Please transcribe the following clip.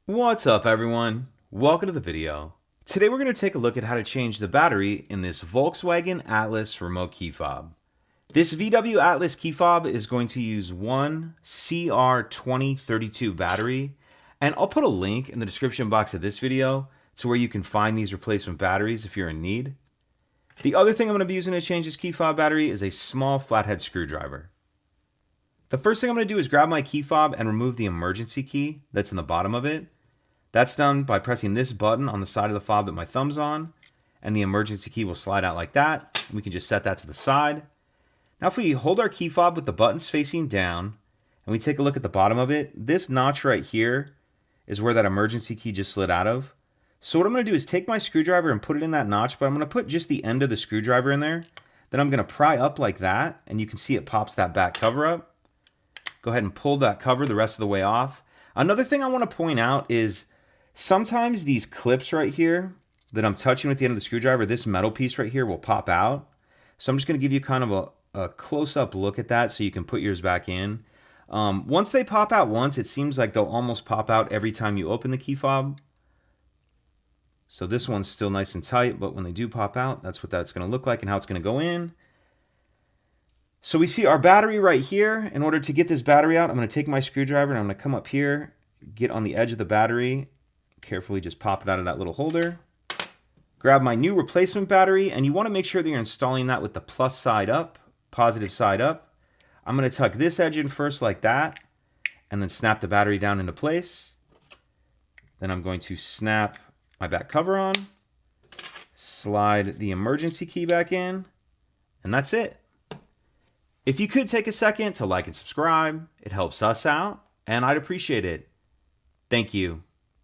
What's up everyone? Welcome to the video. Today we're going to take a look at how to change the battery in this Volkswagen Atlas remote key fob. This VW Atlas key fob is going to use one CR2032 battery, and I'll put a link in the description box of this video to where you can find these replacement batteries if you're in need. The other thing I'm going to be using to change this key fob battery is a small flathead screwdriver. The first thing I'm going to do is grab my key fob and remove the emergency key that's in the bottom of it. That's done by pressing this button on the side of the fob that my thumb's on, and the emergency key will slide out like that. We can just set that to the side. Now if we hold our key fob with the buttons facing down, and we take a look at the bottom of it, this notch right here is where that emergency key just slid out of. So what I'm going to do is take my screwdriver and put it in that notch, but I'm going to put just the end of the screwdriver in there. Then I'm going to pry up like that, and you can see it pops that back cover up. Go ahead and pull that cover the rest of the way off. Another thing I want to point out is sometimes these clips right here that I'm touching with the end of the screwdriver, this metal piece right here will pop out. So I'm just going to give you kind of a close-up look at that so you can put yours back in. Once they pop out once, it seems like they'll almost pop out every time you open the key fob. So this one's still nice and tight, but when they do pop out, that's what that's going to look like and how it's going to go in. So we see our battery right here. In order to get this battery out, I'm going to take my screwdriver and I'm going to come up here, get on the edge of the battery, carefully just pop it out of that little holder. Grab my new replacement battery, and you want to make sure that you're installing that with the plus side up, positive side up. I'm going to tuck this edge in first like that, and then snap the battery down into place. Then I'm going to snap my back cover on, slide the emergency key back in, and that's it. If you could take a second to like and subscribe, it helps us out, and I'd appreciate it. Thank you.